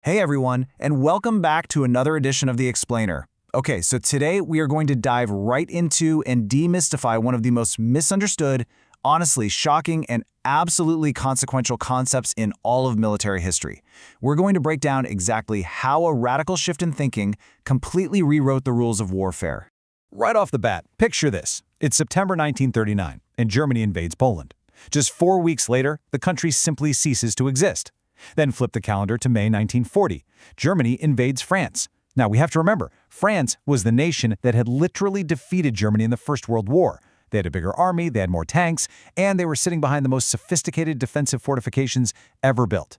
Hey everyone, and welcome back to another edition of The Explainer. Okay, so today we are going to dive right into and demystify one of the most misunderstood, honestly shocking, and absolutely consequential concepts in all of military history. We're going to break down exactly how a radical shift in thinking completely rewrote the rules of warfare. Right off the bat, picture this. It's September 1939, and Germany invades Poland. Just 4 weeks later, the country simply ceases to exist. Then flip the calendar to May 1940. Germany invades France. Now, we have to remember, France was the nation that had literally defeated Germany in the First World War. They had a bigger army, they had more tanks, and they were sitting behind the most sophisticated defensive fortifications ever built.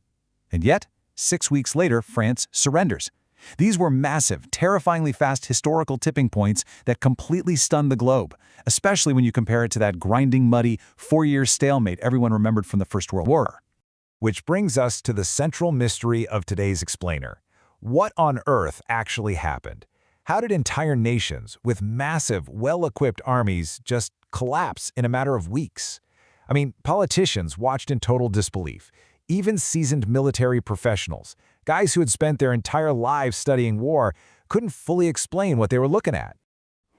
And yet, 6 weeks later, France surrenders. These were massive, terrifyingly fast historical tipping points that completely stunned the globe, especially when you compare it to that grinding, muddy, 4-year stalemate everyone remembered from the First World War. Which brings us to the central mystery of today's explainer. What on earth actually happened? How did entire nations with massive, well-equipped armies just collapse in a matter of weeks? I mean, politicians watched in total disbelief. Even seasoned military professionals, guys who had spent their entire lives studying war, couldn't fully explain what they were looking at.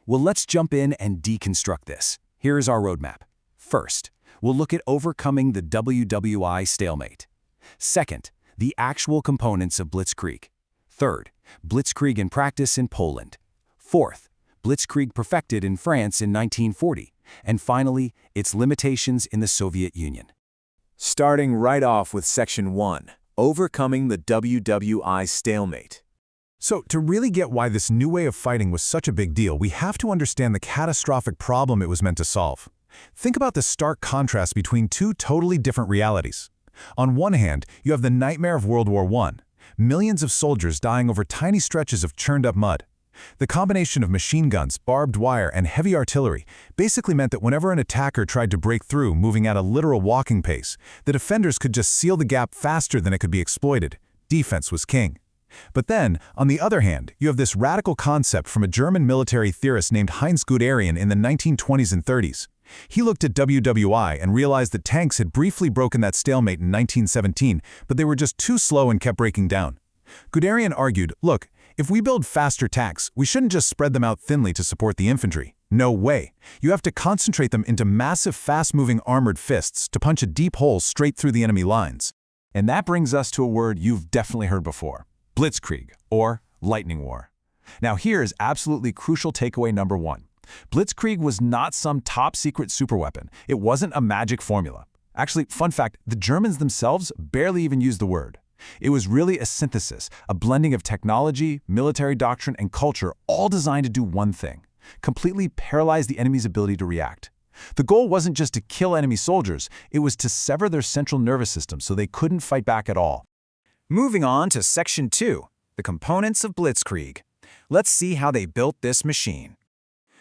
Well, let's jump in and deconstruct this. Here is our roadmap. First, we'll look at overcoming the WWI stalemate. Second, the actual components of Blitzkrieg. Third, Blitzkrieg in practice in Poland. Fourth, Blitzkrieg perfected in France in 1940. And finally, its limitations in the Soviet Union. Starting right off with Section 1, overcoming the WWI stalemate. So, to really get why this new way of fighting was such a big deal, we have to understand the catastrophic problem it was meant to solve. Think about the stark contrast between two totally different realities. On one hand, you have the nightmare of World War I, millions of soldiers dying over tiny stretches of churned-up mud. The combination of machine guns, barbed wire, and heavy artillery basically meant that whenever an attacker tried to break through, moving at a literal walking pace, the defenders could just seal the gap faster than it could be exploited. Defense was king. But then, on the other hand, you have this radical concept from a German military theorist named Guderian in the 1920s and 30s. He looked at WWI and realized that tanks had briefly broken that stalemate in 1917, but they were just too slow and kept breaking down. Guderian argued, look, if we build faster tanks, we shouldn't just spread them out thinly to support the infantry. No way. You have to concentrate them into massive, fast-moving armored fists to punch a deep hole straight through the enemy lines. And that brings us to a word you've definitely heard before: Blitzkrieg, or lightning war. Now here is absolutely crucial takeaway number 1. Blitzkrieg was not some top-secret superweapon. It wasn't a magic formula. Actually, fun fact, the Germans themselves barely even used the word. It was really a synthesis, a blending of technology, military doctrine, and culture, all designed to do one thing: completely paralyze the enemy's ability to react. The goal wasn't just to kill enemy soldiers, it was to sever their central nervous system so they couldn't fight back at all. Moving on to Section 2, the components of Blitzkrieg. Let's see how they built this machine.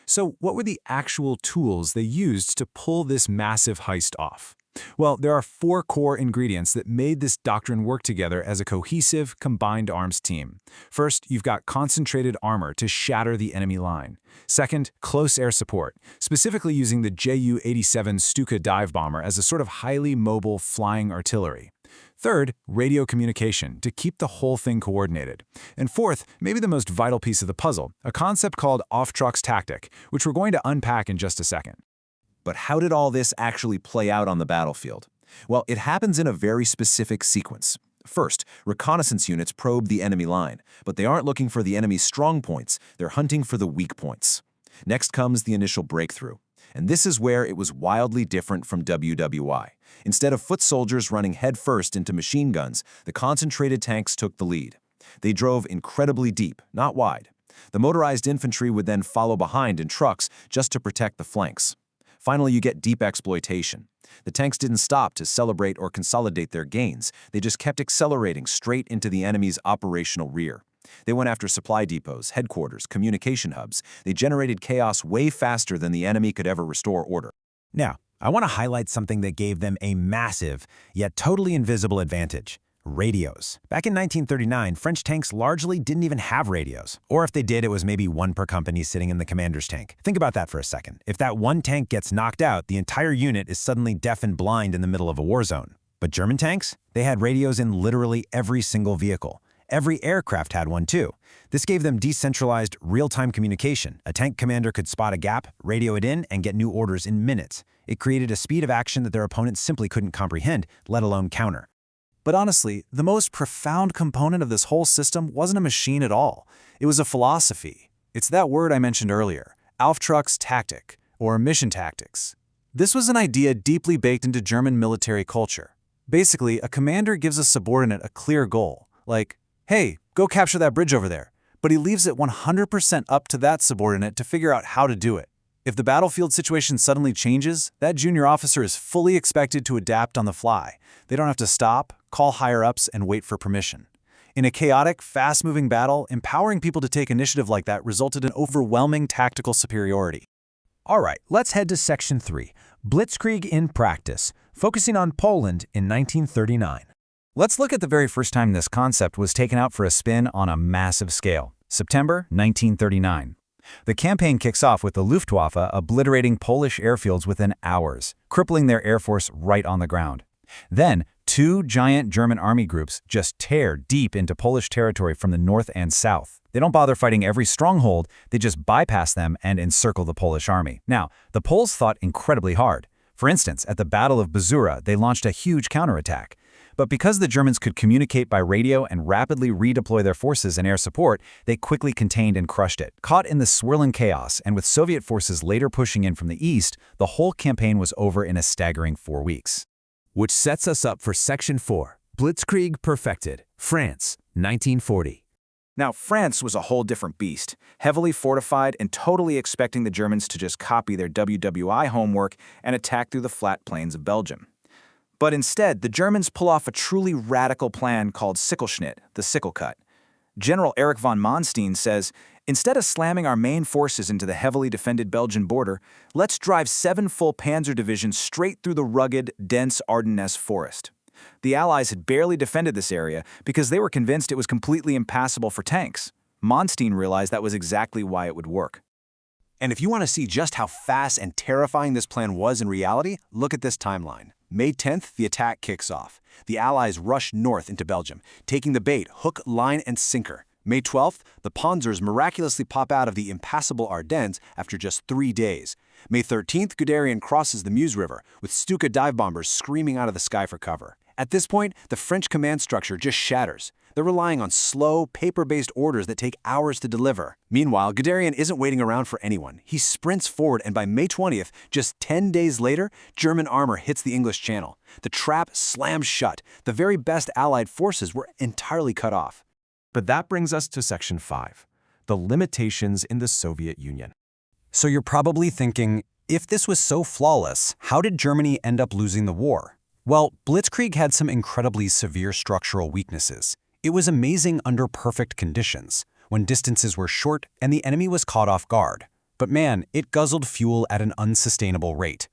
So, what were the actual tools they used to pull this massive heist off? Well, there are 4 core ingredients that made this doctrine work together as a cohesive, combined arms team. First, you've got concentrated armor to shatter the enemy line. Second, close air support, specifically using the Ju-87 Stuka dive bomber as a sort of highly mobile flying artillery. Third, radio communication, to keep the whole thing coordinated. And fourth, maybe the most vital piece of the puzzle, a concept called Auftragstaktik, which we're going to unpack in just a second. But how did all this actually play out on the battlefield? Well, it happens in a very specific sequence. First, reconnaissance units probe the enemy line, but they aren't looking for the enemy's strong points, they're hunting for the weak points. Next comes the initial breakthrough. And this is where it was wildly different from WWI. Instead of foot soldiers running headfirst into machine guns, the concentrated tanks took the lead. They drove incredibly deep, not wide. The motorized infantry would then follow behind in trucks just to protect the flanks. Finally, you get deep exploitation. The tanks didn't stop to celebrate or consolidate their gains. They just kept accelerating straight into the enemy's operational rear. They went after supply depots, headquarters, communication hubs. They generated chaos way faster than the enemy could ever restore order. Now, I want to highlight something that gave them a massive, yet totally invisible advantage: radios. Back in 1939, French tanks largely didn't even have radios. Or if they did, it was maybe one per company sitting in the commander's tank. Think about that for a second. If that one tank gets knocked out, the entire unit is suddenly deaf and blind in the middle of a war zone. But German tanks? They had radios in literally every single vehicle. every aircraft had one too. This gave them decentralized, real-time communication. A tank commander could spot a gap, radio it in, and get new orders in minutes. It created a speed of action that their opponents simply couldn't comprehend, let alone counter. But honestly, the most profound component of this whole system wasn't a machine at all. It was a philosophy. It's that word I mentioned earlier, Auftragstaktik, or mission tactics. This was an idea deeply baked into German military culture. Basically, a commander gives a subordinate a clear goal, like, hey, go capture that bridge over there, but he leaves it 100% up to that subordinate to figure out how to do it. If the battlefield situation suddenly changes, that junior officer is fully expected to adapt on the fly. They don't have to stop, call higher-ups, and wait for permission. In a chaotic, fast-moving battle, empowering people to take initiative like that resulted in overwhelming tactical superiority. All right, let's head to Section 3, Blitzkrieg in practice, focusing on Poland in 1939. Let's look at the very first time this concept was taken out for a spin on a massive scale, September 1939. The campaign kicks off with the Luftwaffe obliterating Polish airfields within hours, crippling their air force right on the ground. Then, two giant German army groups just tear deep into Polish territory from the north and south. They don't bother fighting every stronghold, they just bypass them and encircle the Polish army. Now, the Poles fought incredibly hard. For instance, at the Battle of Bzura, they launched a huge counterattack. But because the Germans could communicate by radio and rapidly redeploy their forces and air support, they quickly contained and crushed it. Caught in the swirling chaos, and with Soviet forces later pushing in from the east, the whole campaign was over in a staggering 4 weeks. Which sets us up for Section 4, Blitzkrieg perfected, France, 1940. Now, France was a whole different beast, heavily fortified and totally expecting the Germans to just copy their WWI homework and attack through the flat plains of Belgium. But instead, the Germans pull off a truly radical plan called Sickelschnitt, the sickle cut. General Erich von Manstein says, instead of slamming our main forces into the heavily defended Belgian border, let's drive 7 full panzer divisions straight through the rugged, dense Ardennes forest. The Allies had barely defended this area because they were convinced it was completely impassable for tanks. Manstein realized that was exactly why it would work. And if you want to see just how fast and terrifying this plan was in reality, look at this timeline. May 10th, the attack kicks off. The Allies rush north into Belgium, taking the bait, hook, line, and sinker. May 12th, the Panzers miraculously pop out of the impassable Ardennes after just 3 days. May 13th, Guderian crosses the Meuse River, with Stuka dive bombers screaming out of the sky for cover. At this point, the French command structure just shatters. They're relying on slow, paper-based orders that take hours to deliver. Meanwhile, Guderian isn't waiting around for anyone. He sprints forward, and by May 20th, just 10 days later, German armor hits the English Channel. The trap slams shut. The very best Allied forces were entirely cut off. But that brings us to Section 5, the limitations in the Soviet Union. So you're probably thinking, if this was so flawless, how did Germany end up losing the war? Well, Blitzkrieg had some incredibly severe structural weaknesses. It was amazing under perfect conditions, when distances were short and the enemy was caught off guard. But man, it guzzled fuel at an unsustainable rate.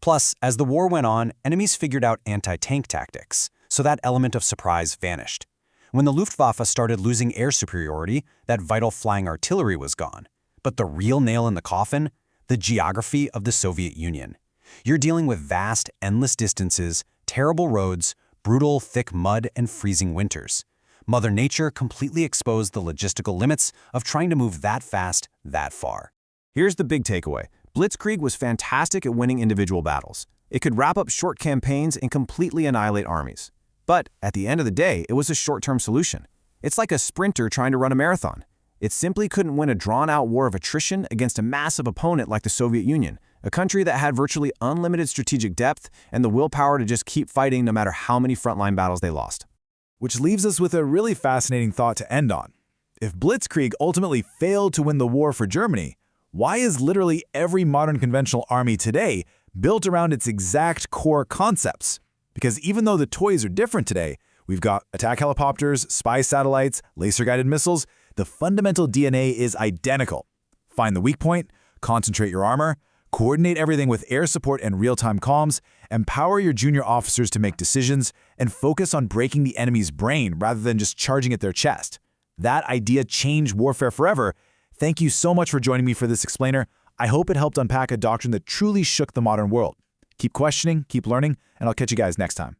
Plus, as the war went on, enemies figured out anti-tank tactics, so that element of surprise vanished. When the Luftwaffe started losing air superiority, that vital flying artillery was gone. But the real nail in the coffin? The geography of the Soviet Union. You're dealing with vast, endless distances, terrible roads, brutal, thick mud, and freezing winters. Mother Nature completely exposed the logistical limits of trying to move that fast, that far. Here's the big takeaway. Blitzkrieg was fantastic at winning individual battles. It could wrap up short campaigns and completely annihilate armies. But at the end of the day, it was a short-term solution. It's like a sprinter trying to run a marathon. It simply couldn't win a drawn-out war of attrition against a massive opponent like the Soviet Union, a country that had virtually unlimited strategic depth and the willpower to just keep fighting no matter how many frontline battles they lost. Which leaves us with a really fascinating thought to end on. If Blitzkrieg ultimately failed to win the war for Germany, why is literally every modern conventional army today built around its exact core concepts? Because even though the toys are different today, we've got attack helicopters, spy satellites, laser-guided missiles, the fundamental DNA is identical. Find the weak point, concentrate your armor, coordinate everything with air support and real-time comms, empower your junior officers to make decisions, and focus on breaking the enemy's brain rather than just charging at their chest. That idea changed warfare forever. Thank you so much for joining me for this explainer. I hope it helped unpack a doctrine that truly shook the modern world. Keep questioning, keep learning, and I'll catch you guys next time.